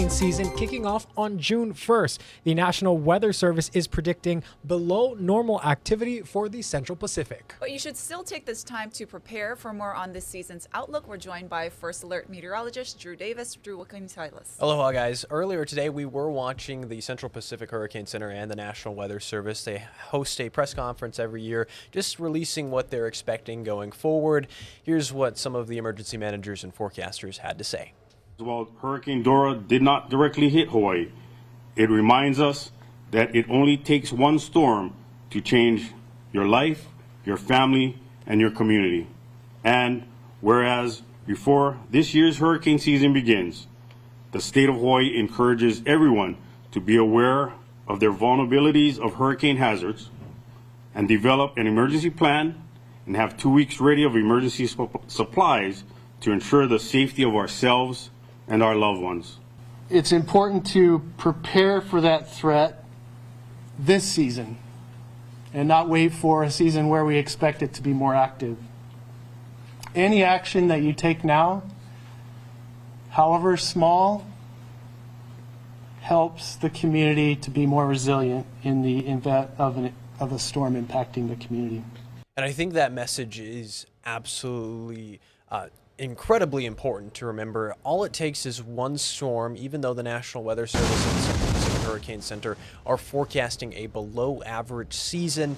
Season kicking off on June 1st. The National Weather Service is predicting below normal activity for the Central Pacific. But you should still take this time to prepare. For more on this season's outlook, we're joined by First Alert meteorologist Drew Davis. Drew, what can you tell us? Aloha, guys. Earlier today, we were watching the Central Pacific Hurricane Center and the National Weather Service. They host a press conference every year, just releasing what they're expecting going forward. Here's what some of the emergency managers and forecasters had to say. While Hurricane Dora did not directly hit Hawaii, it reminds us that it only takes one storm to change your life, your family, and your community. And whereas before this year's hurricane season begins, the state of Hawaii encourages everyone to be aware of their vulnerabilities of hurricane hazards and develop an emergency plan and have 2 weeks ready of emergency supplies to ensure the safety of ourselves and our loved ones. It's important to prepare for that threat this season and not wait for a season where we expect it to be more active. Any action that you take now, however small, helps the community to be more resilient in the event of a storm impacting the community. And I think that message is absolutely incredibly important to remember. All it takes is one storm, even though the National Weather Service and the Central Pacific Hurricane Center are forecasting a below average season.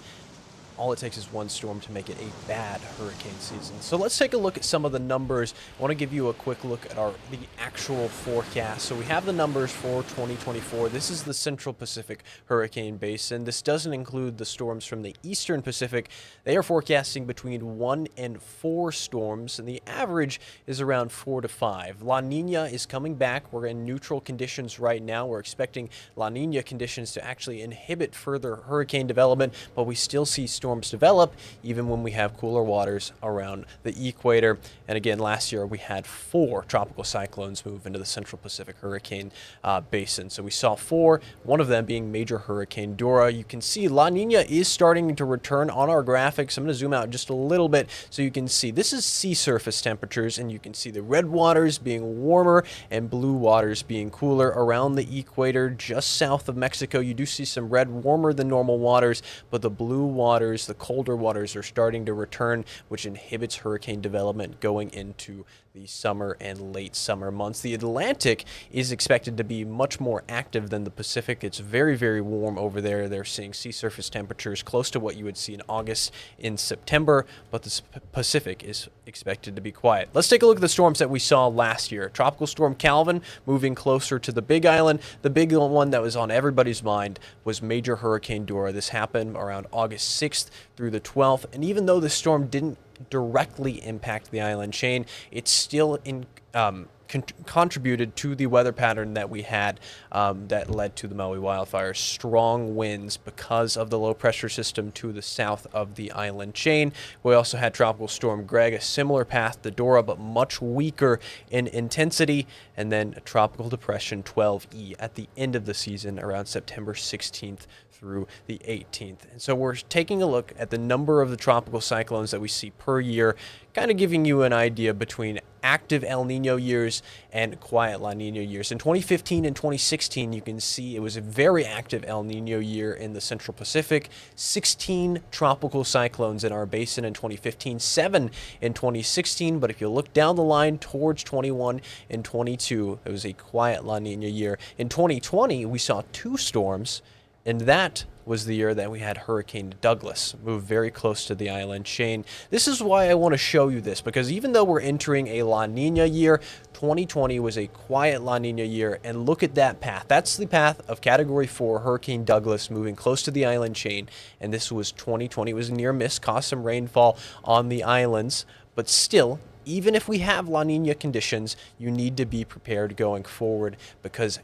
All it takes is one storm to make it a bad hurricane season. So let's take a look at some of the numbers. I want to give you a quick look at the actual forecast. So we have the numbers for 2024. This is the Central Pacific Hurricane Basin. This doesn't include the storms from the Eastern Pacific. They are forecasting between 1 and 4 storms, and the average is around 4 to 5. La Nina is coming back. We're in neutral conditions right now. We're expecting La Nina conditions to actually inhibit further hurricane development, but we still see storms develop even when we have cooler waters around the equator. And again, last year we had 4 tropical cyclones move into the Central Pacific Hurricane Basin. So we saw 4, one of them being Major Hurricane Dora. You can see La Nina is starting to return on our graphics. I'm going to zoom out just a little bit so you can see this is sea surface temperatures, and you can see the red waters being warmer and blue waters being cooler around the equator just south of Mexico. You do see some red, warmer than normal waters, but the blue waters, the colder waters, are starting to return, which inhibits hurricane development going into the summer and late summer months. The Atlantic is expected to be much more active than the Pacific. It's very, very warm over there. They're seeing sea surface temperatures close to what you would see in August in September, but the Pacific is expected to be quiet. Let's take a look at the storms that we saw last year. Tropical Storm Calvin moving closer to the Big Island. The big one that was on everybody's mind was Major Hurricane Dora. This happened around August 6th through the 12th, and even though the storm didn't directly impact the island chain, it's still contributed to the weather pattern that we had that led to the Maui wildfires. Strong winds because of the low pressure system to the south of the island chain. We also had Tropical Storm Greg, a similar path to Dora, but much weaker in intensity, and then a Tropical Depression 12E at the end of the season around September 16th through the 18th. And so we're taking a look at the number of the tropical cyclones that we see per year, kind of giving you an idea between active El Nino years and quiet La Nina years. In 2015 and 2016, you can see it was a very active El Nino year in the Central Pacific. 16 tropical cyclones in our basin in 2015, 7 in 2016. But if you look down the line towards 21 and 22, it was a quiet La Nina year. In 2020, we saw 2 storms, and that was the year that we had Hurricane Douglas move very close to the island chain. This is why I want to show you this, because even though we're entering a La Nina year, 2020 was a quiet La Nina year, and look at that path. That's the path of Category 4 Hurricane Douglas moving close to the island chain, and this was 2020. It was near miss, caused some rainfall on the islands, but still, even if we have La Nina conditions, you need to be prepared going forward, because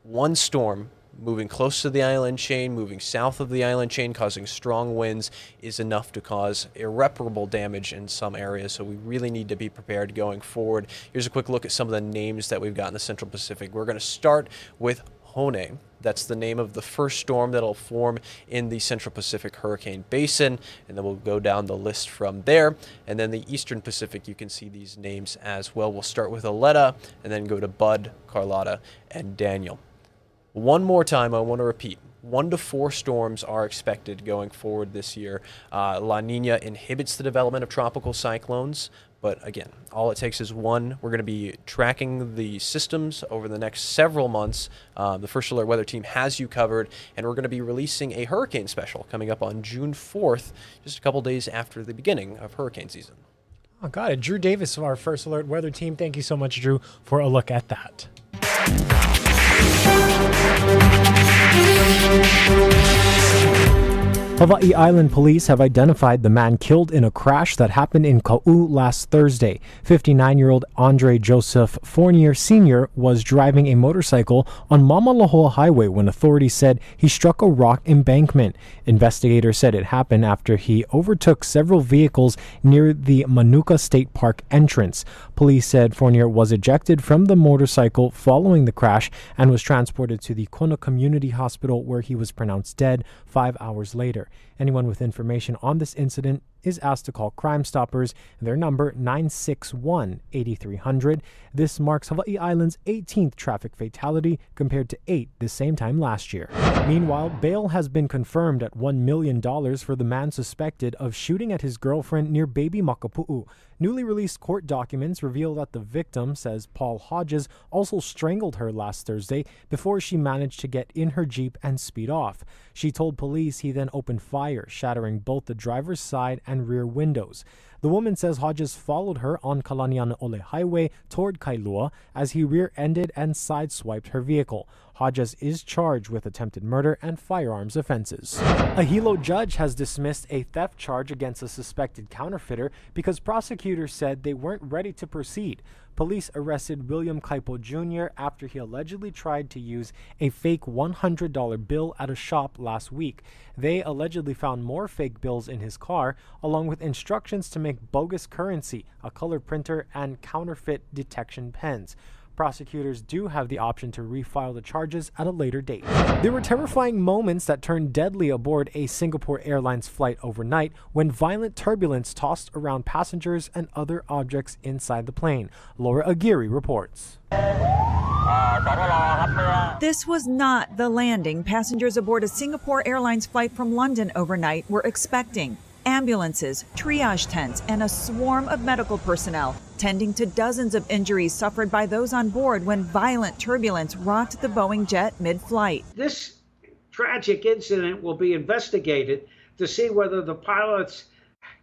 one storm moving close to the island chain, moving south of the island chain, causing strong winds is enough to cause irreparable damage in some areas. So we really need to be prepared going forward. Here's a quick look at some of the names that we've got in the Central Pacific. We're going to start with Hone. That's the name of the first storm that'll form in the Central Pacific Hurricane Basin, and then we'll go down the list from there. And then the Eastern Pacific, you can see these names as well. We'll start with Aletta and then go to Bud, Carlotta, and Daniel. One more time, I want to repeat, 1 to 4 storms are expected going forward this year. La Nina inhibits the development of tropical cyclones, but again, all it takes is one. We're going to be tracking the systems over the next several months. The First Alert Weather Team has you covered, and we're going to be releasing a hurricane special coming up on June 4th, just a couple days after the beginning of hurricane season. Oh, got it. Drew Davis of our First Alert Weather Team. Thank you so much, Drew, for a look at that. Hawaii Island police have identified the man killed in a crash that happened in Ka'u last Thursday. 59-year-old Andre Joseph Fournier Sr. was driving a motorcycle on Mamalohoa Highway when authorities said he struck a rock embankment. Investigators said it happened after he overtook several vehicles near the Manuka State Park entrance. Police said Fournier was ejected from the motorcycle following the crash and was transported to the Kona Community Hospital, where he was pronounced dead 5 hours later. Anyone with information on this incident is asked to call Crime Stoppers. Their number 961-8300. This marks Hawaii Island's 18th traffic fatality compared to 8 the same time last year. Meanwhile, bail has been confirmed at $1 million for the man suspected of shooting at his girlfriend near Baby Makapu'u. Newly released court documents reveal that the victim, says Paul Hodges, also strangled her last Thursday before she managed to get in her Jeep and speed off. She told police he then opened fire, shattering both the driver's side and rear windows. The woman says Hodges followed her on Kalanianaole Highway toward Kailua as he rear-ended and sideswiped her vehicle. Hodges is charged with attempted murder and firearms offenses. A Hilo judge has dismissed a theft charge against a suspected counterfeiter because prosecutors said they weren't ready to proceed. Police arrested William Kaipo Jr. after he allegedly tried to use a fake $100 bill at a shop last week. They allegedly found more fake bills in his car, along with instructions to make bogus currency, a color printer, and counterfeit detection pens. Prosecutors do have the option to refile the charges at a later date. There were terrifying moments that turned deadly aboard a Singapore Airlines flight overnight when violent turbulence tossed around passengers and other objects inside the plane. Laura Aguirre reports. This was not the landing passengers aboard a Singapore Airlines flight from London overnight were expecting. Ambulances, triage tents, and a swarm of medical personnel tending to dozens of injuries suffered by those on board when violent turbulence rocked the Boeing jet mid-flight. This tragic incident will be investigated to see whether the pilots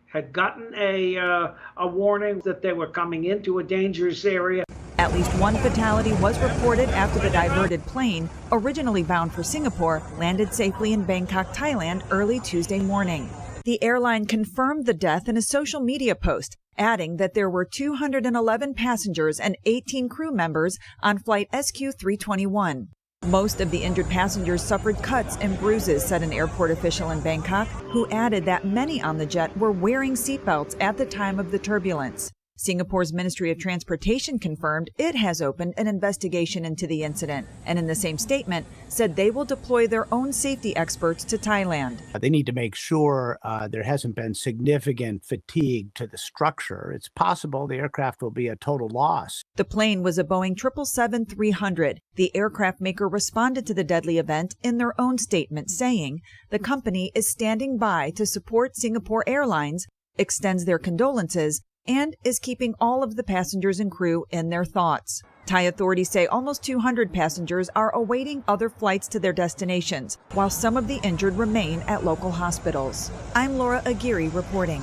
had gotten a warning that they were coming into a dangerous area. At least one fatality was reported after the diverted plane, originally bound for Singapore, landed safely in Bangkok, Thailand early Tuesday morning. The airline confirmed the death in a social media post, adding that there were 211 passengers and 18 crew members on flight SQ321. Most of the injured passengers suffered cuts and bruises, said an airport official in Bangkok, who added that many on the jet were wearing seatbelts at the time of the turbulence. Singapore's Ministry of Transportation confirmed it has opened an investigation into the incident, and in the same statement said they will deploy their own safety experts to Thailand. They need to make sure there hasn't been significant fatigue to the structure. It's possible the aircraft will be a total loss. The plane was a Boeing 777-300. The aircraft maker responded to the deadly event in their own statement, saying the company is standing by to support Singapore Airlines, extends their condolences, and is keeping all of the passengers and crew in their thoughts. Thai authorities say almost 200 passengers are awaiting other flights to their destinations, while some of the injured remain at local hospitals. I'm Laura Aguirre reporting.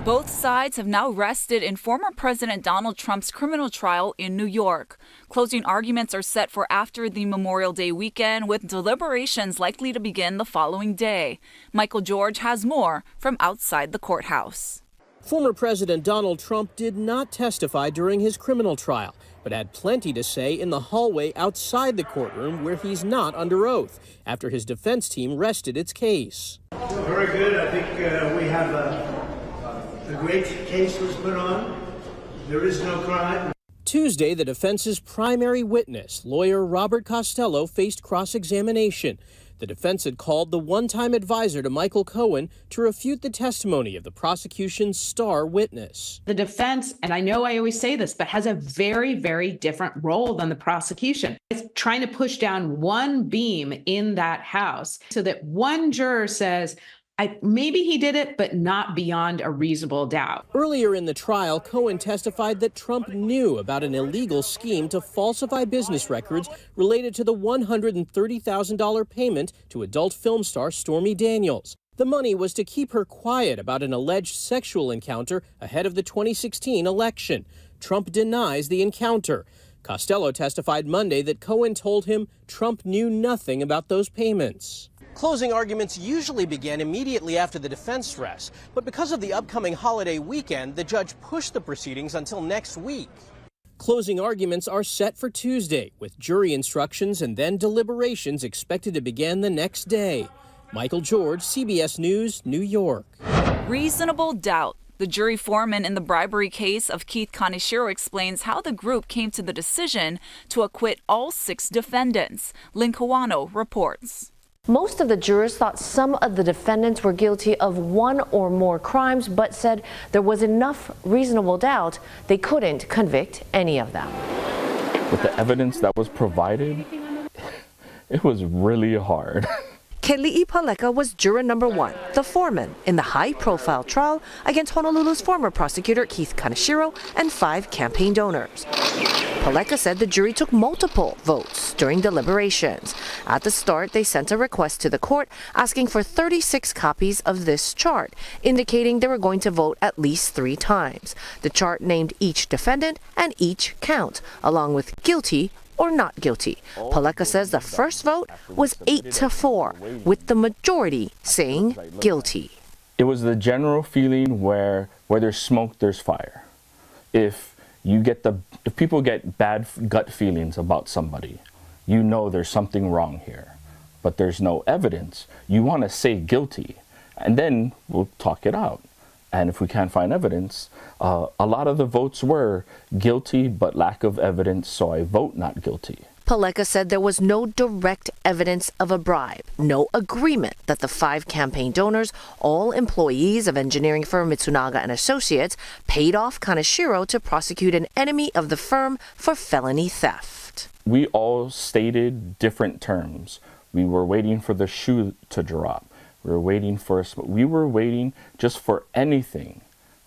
Both sides have now rested in former President Donald Trump's criminal trial in New York. Closing arguments are set for after the Memorial Day weekend, with deliberations likely to begin the following day. Michael George has more from outside the courthouse. Former President Donald Trump did not testify during his criminal trial, but had plenty to say in the hallway outside the courtroom where he's not under oath, after his defense team rested its case. Very good. I think we have a great case was put on. There is no crime. Tuesday, the defense's primary witness, lawyer Robert Costello, faced cross-examination. The defense had called the one-time advisor to Michael Cohen to refute the testimony of the prosecution's star witness. The defense, and I know I always say this, but has a very, very different role than the prosecution. It's trying to push down one beam in that house so that one juror says, maybe he did it, but not beyond a reasonable doubt. Earlier in the trial, Cohen testified that Trump knew about an illegal scheme to falsify business records related to the $130,000 payment to adult film star Stormy Daniels. The money was to keep her quiet about an alleged sexual encounter ahead of the 2016 election. Trump denies the encounter. Costello testified Monday that Cohen told him Trump knew nothing about those payments. Closing arguments usually began immediately after the defense rests, but because of the upcoming holiday weekend, the judge pushed the proceedings until next week. Closing arguments are set for Tuesday, with jury instructions and then deliberations expected to begin the next day. Michael George, CBS News, New York. Reasonable doubt. The jury foreman in the bribery case of Keith Kaneshiro explains how the group came to the decision to acquit all 6 defendants. Lynn Kawano reports. Most of the jurors thought some of the defendants were guilty of one or more crimes, but said there was enough reasonable doubt they couldn't convict any of them. With the evidence that was provided, it was really hard. Keli'i Paleka was juror number 1, the foreman in the high-profile trial against Honolulu's former prosecutor Keith Kaneshiro and 5 campaign donors. Paleka said the jury took multiple votes during deliberations. At the start, they sent a request to the court asking for 36 copies of this chart, indicating they were going to vote at least 3 times. The chart named each defendant and each count, along with guilty or not guilty. Paleka says the first vote was 8-4, with the majority saying guilty. It was the general feeling where there's smoke, there's fire. If people get bad gut feelings about somebody, you know there's something wrong here, but there's no evidence. You want to say guilty, and then we'll talk it out. And if we can't find evidence, a lot of the votes were guilty, but lack of evidence, so I vote not guilty. Paleka said there was no direct evidence of a bribe, no agreement that the 5 campaign donors, all employees of engineering firm Mitsunaga and Associates, paid off Kaneshiro to prosecute an enemy of the firm for felony theft. We all stated different terms. We were waiting for the shoe to drop. We were waiting just for anything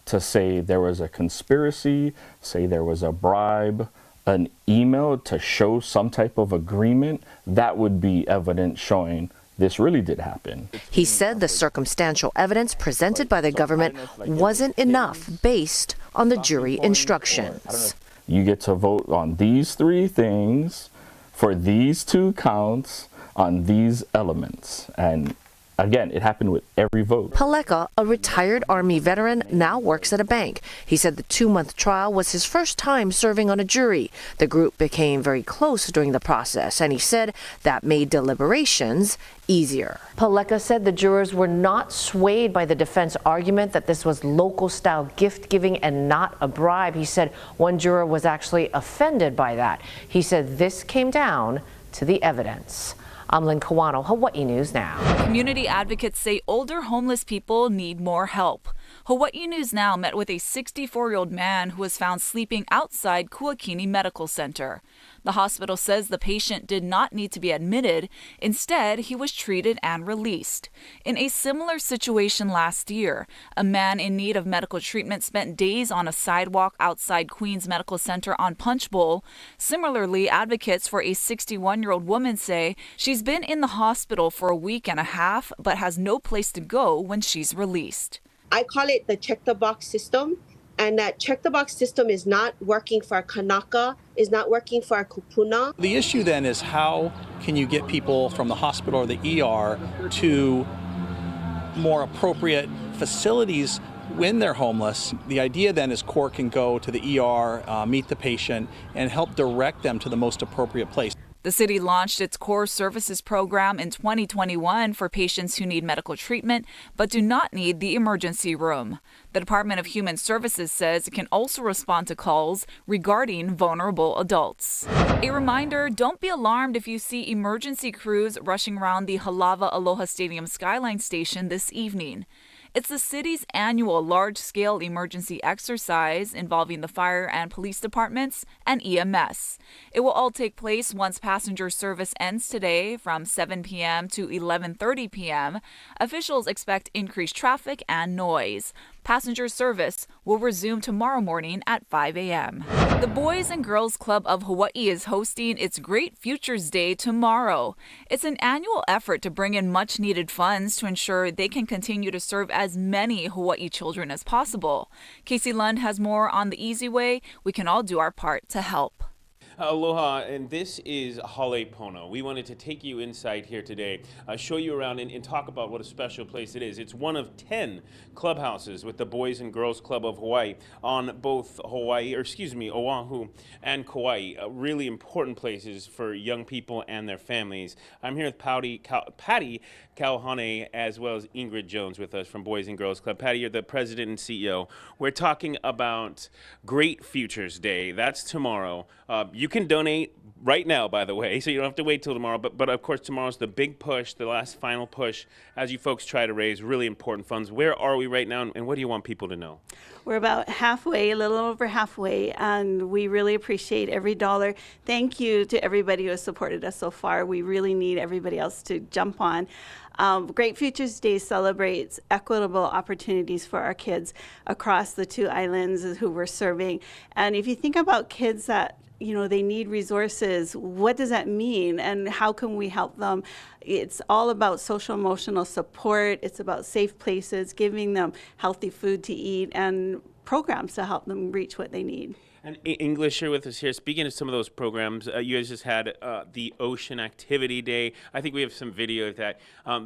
to say there was a conspiracy, say there was a bribe, an email to show some type of agreement. That would be evidence showing this really did happen. He said the circumstantial evidence presented by the government wasn't enough based on the jury instructions. You get to vote on these 3 things for these 2 counts on these elements. And again, it happened with every vote. Paleka, a retired Army veteran, now works at a bank. He said the 2-month trial was his first time serving on a jury. The group became very close during the process, and he said that made deliberations easier. Paleka said the jurors were not swayed by the defense argument that this was local-style gift-giving and not a bribe. He said one juror was actually offended by that. He said this came down to the evidence. I'm Lynn Kawano, Hawaii News Now. Community advocates say older homeless people need more help. Hawaii News Now met with a 64-year-old man who was found sleeping outside Kuakini Medical Center. The hospital says the patient did not need to be admitted. Instead, he was treated and released. In a similar situation last year, a man in need of medical treatment spent days on a sidewalk outside Queens Medical Center on Punch Bowl. Similarly, advocates for a 61-year-old woman say she's been in the hospital for a week and a half but has no place to go when she's released. I call it the check-the-box system, and that check-the-box system is not working for our Kanaka, is not working for our Kupuna. The issue then is how can you get people from the hospital or the ER to more appropriate facilities when they're homeless. The idea then is CORE can go to the ER, meet the patient, and help direct them to the most appropriate place. The city launched its Core Services program in 2021 for patients who need medical treatment but do not need the emergency room. The Department of Human Services says it can also respond to calls regarding vulnerable adults. A reminder, don't be alarmed if you see emergency crews rushing around the Halava Aloha Stadium Skyline Station this evening. It's the city's annual large-scale emergency exercise involving the fire and police departments and EMS. It will all take place once passenger service ends today from 7 p.m. to 11:30 p.m. Officials expect increased traffic and noise. Passenger service will resume tomorrow morning at 5 a.m. The Boys and Girls Club of Hawaii is hosting its Great Futures Day tomorrow. It's an annual effort to bring in much-needed funds to ensure they can continue to serve as many Hawaii children as possible. Casey Lund has more on the easy way. We can all do our part to help. Aloha, and this is Hale Pono. We wanted to take you inside here today, show you around and talk about what a special place it is. It's one of 10 clubhouses with the Boys and Girls Club of Hawaii on both Oahu and Kauai. Really important places for young people and their families. I'm here with Patty Kauhane as well as Ingrid Jones with us from Boys and Girls Club. Patty, you're the president and CEO. We're talking about Great Futures Day. That's tomorrow. You can donate right now, by the way, so you don't have to wait till tomorrow. But of course, tomorrow's the big push, the last final push, as you folks try to raise really important funds. Where are we right now, and what do you want people to know? We're about halfway, a little over halfway, and we really appreciate every dollar. Thank you to everybody who has supported us so far. We really need everybody else to jump on. Great Futures Day celebrates equitable opportunities for our kids across the two islands who we're serving. And if you think about kids that they need resources, what does that mean and how can we help them? It's all about social emotional support. It's about safe places, giving them healthy food to eat and programs to help them reach what they need. And English here with us here. Speaking of some of those programs, you guys just had the Ocean Activity Day. I think we have some video of that.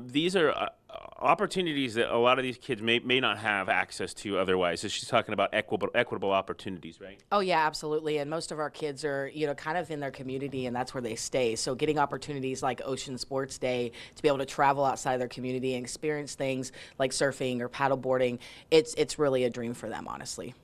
These are opportunities that a lot of these kids may not have access to otherwise. So she's talking about equitable opportunities, right? Oh, yeah, absolutely. And most of our kids are, kind of in their community, and that's where they stay. So getting opportunities like Ocean Sports Day to be able to travel outside their community and experience things like surfing or paddleboarding, it's really a dream for them, honestly.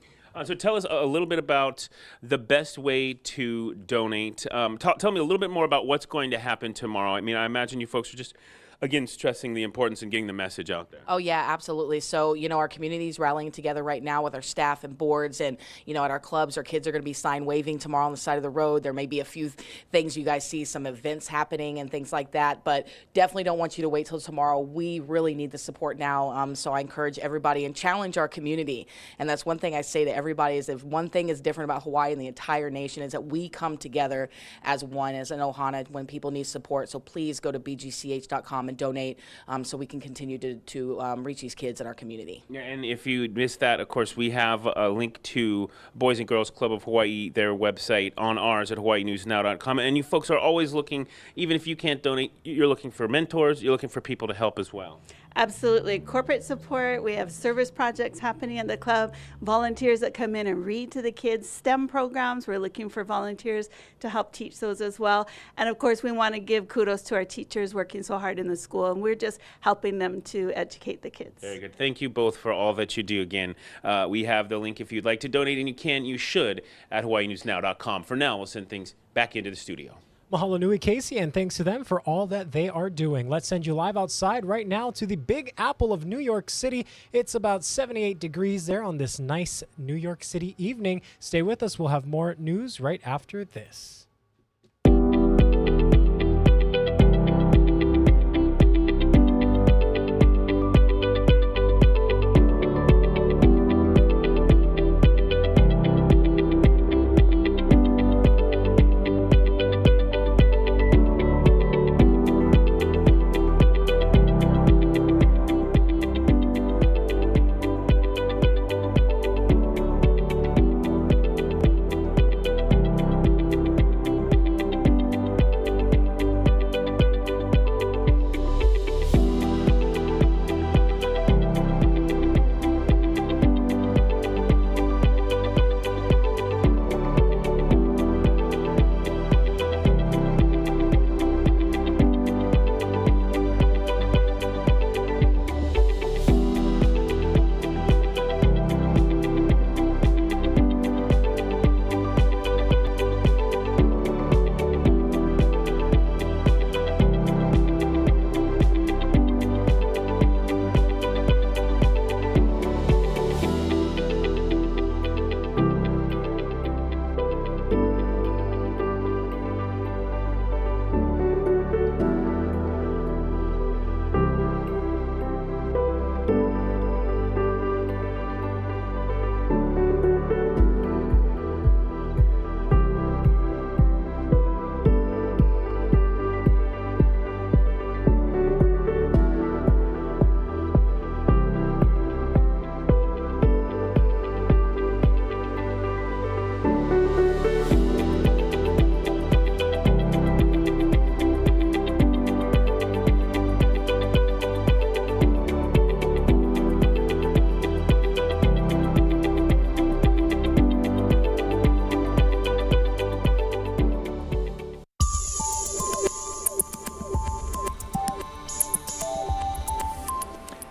So tell us a little bit about the best way to donate. Tell me a little bit more about what's going to happen tomorrow. I mean, I imagine you folks are just, again, stressing the importance and getting the message out there. Oh, yeah, absolutely. So, our community's rallying together right now with our staff and boards. And, at our clubs, our kids are going to be sign waving tomorrow on the side of the road. There may be a few things you guys see, some events happening and things like that. But definitely don't want you to wait till tomorrow. We really need the support now. So I encourage everybody and challenge our community. And that's one thing I say to everybody is if one thing is different about Hawaii and the entire nation is that we come together as one, as an ohana, when people need support. So please go to bgch.com and donate so we can continue to reach these kids in our community. Yeah, and if you missed that, of course, we have a link to Boys and Girls Club of Hawaii, their website, on ours at hawaiinewsnow.com. And you folks are always looking, even if you can't donate, you're looking for mentors, you're looking for people to help as well. Absolutely. Corporate support. We have service projects happening at the club, volunteers that come in and read to the kids, STEM programs. We're looking for volunteers to help teach those as well. And of course, we want to give kudos to our teachers working so hard in the school, and we're just helping them to educate the kids. Very good. Thank you both for all that you do. Again, we have the link if you'd like to donate, and you should, at HawaiiNewsNow.com. For now, we'll send things back into the studio. Mahalo nui, Casey, and thanks to them for all that they are doing. Let's send you live outside right now to the Big Apple of New York City. It's about 78 degrees there on this nice New York City evening. Stay with us. We'll have more news right after this.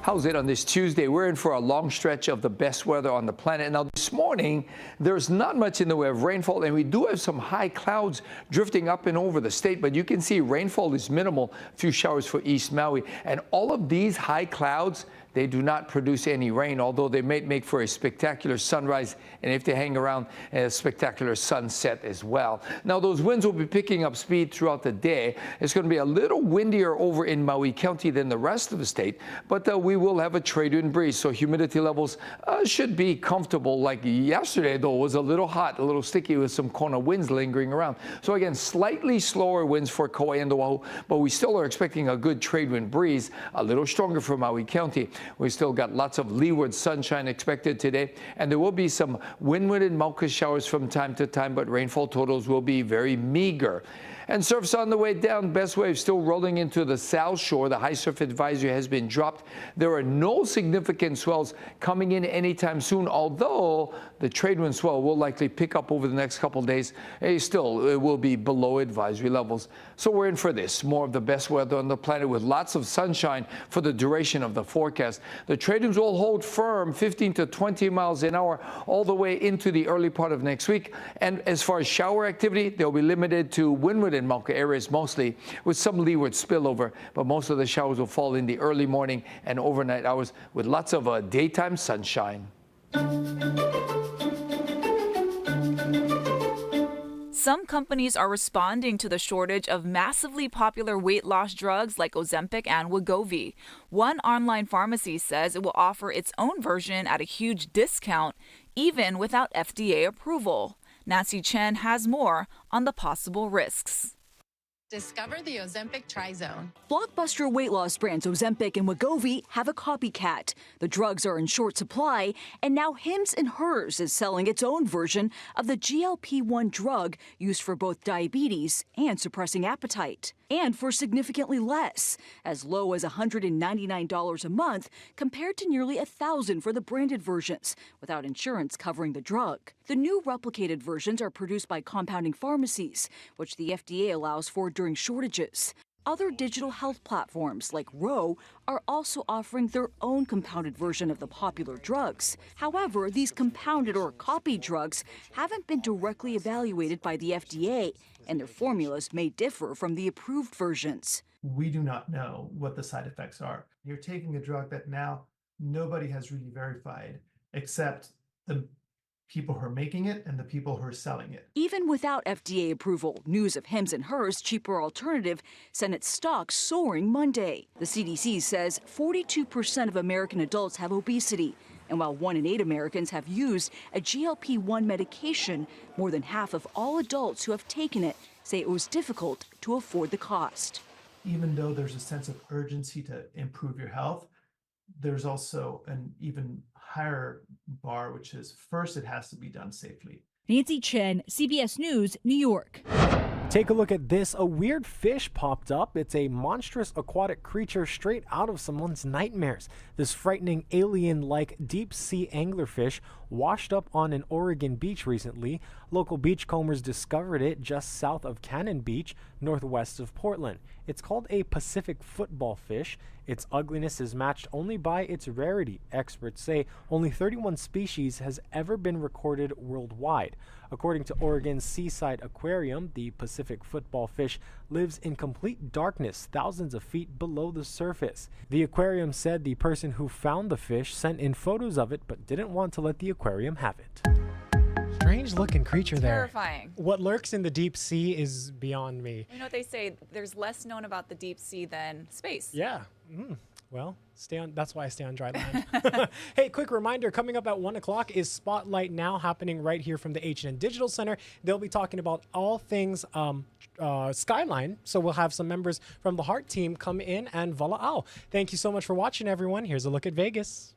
How's it on this Tuesday? We're in for a long stretch of the best weather on the planet. Now, this morning, there's not much in the way of rainfall, and we do have some high clouds drifting up and over the state, but you can see rainfall is minimal, a few showers for East Maui. And all of these high clouds, they do not produce any rain, although they may make for a spectacular sunrise, and if they hang around, a spectacular sunset as well. Now, those winds will be picking up speed throughout the day. It's going to be a little windier over in Maui County than the rest of the state, but we will have a trade wind breeze, so humidity levels should be comfortable. Like yesterday, though, was a little hot, a little sticky with some Kona winds lingering around. So again, slightly slower winds for Kauai and Oahu, but we still are expecting a good trade wind breeze, a little stronger for Maui County. We still got lots of leeward sunshine expected today, and there will be some windward and Mauka showers from time to time, but rainfall totals will be very meager. And surf's on the way down. Best wave still rolling into the south shore. The high surf advisory has been dropped. There are no significant swells coming in anytime soon, although the trade wind swell will likely pick up over the next couple of days. Still, it will be below advisory levels. So we're in for this. More of the best weather on the planet with lots of sunshine for the duration of the forecast. The trade winds will hold firm 15 to 20 miles an hour all the way into the early part of next week. And as far as shower activity, they'll be limited to windward and Mauka areas mostly, with some leeward spillover, but most of the showers will fall in the early morning and overnight hours with lots of daytime sunshine. Some companies are responding to the shortage of massively popular weight loss drugs like Ozempic and Wegovy. One online pharmacy says it will offer its own version at a huge discount, even without FDA approval. Nancy Chen has more on the possible risks. Discover the Ozempic Tri-Zone. Blockbuster weight loss brands Ozempic and Wegovy have a copycat. The drugs are in short supply, and now Hims & Hers is selling its own version of the GLP-1 drug used for both diabetes and suppressing appetite. And for significantly less, as low as $199 a month compared to nearly $1,000 for the branded versions, without insurance covering the drug. The new replicated versions are produced by compounding pharmacies, which the FDA allows for during shortages. Other digital health platforms like Ro are also offering their own compounded version of the popular drugs. However, these compounded or copied drugs haven't been directly evaluated by the FDA, and their formulas may differ from the approved versions. We do not know what the side effects are. You're taking a drug that now nobody has really verified except the people who are making it and the people who are selling it. Even without FDA approval, news of Hims & Hers' cheaper alternative sent its stock soaring Monday. The CDC says 42% of American adults have obesity, and while 1 in 8 Americans have used a GLP-1 medication, more than half of all adults who have taken it say it was difficult to afford the cost. Even though there's a sense of urgency to improve your health, there's also an even higher bar, which is first, it has to be done safely. Nancy Chen, CBS News, New York. Take a look at this. A weird fish popped up. It's a monstrous aquatic creature straight out of someone's nightmares. This frightening alien-like deep-sea anglerfish washed up on an Oregon beach recently. Local beachcombers discovered it just south of Cannon Beach, northwest of Portland. It's called a Pacific football fish. Its ugliness is matched only by its rarity. Experts say only 31 species has ever been recorded worldwide. According to Oregon's Seaside Aquarium, the Pacific football fish lives in complete darkness thousands of feet below the surface. The aquarium said the person who found the fish sent in photos of it but didn't want to let the aquarium have it. Strange looking creature there. Terrifying. What lurks in the deep sea is beyond me. You know what they say, there's less known about the deep sea than space. Yeah. Well, that's why I stay on dry land. Hey, quick reminder, coming up at 1 o'clock is Spotlight Now, happening right here from the H&N Digital Center. They'll be talking about all things Skyline. So we'll have some members from the Heart team come in and voila. Thank you so much for watching, everyone. Here's a look at Vegas.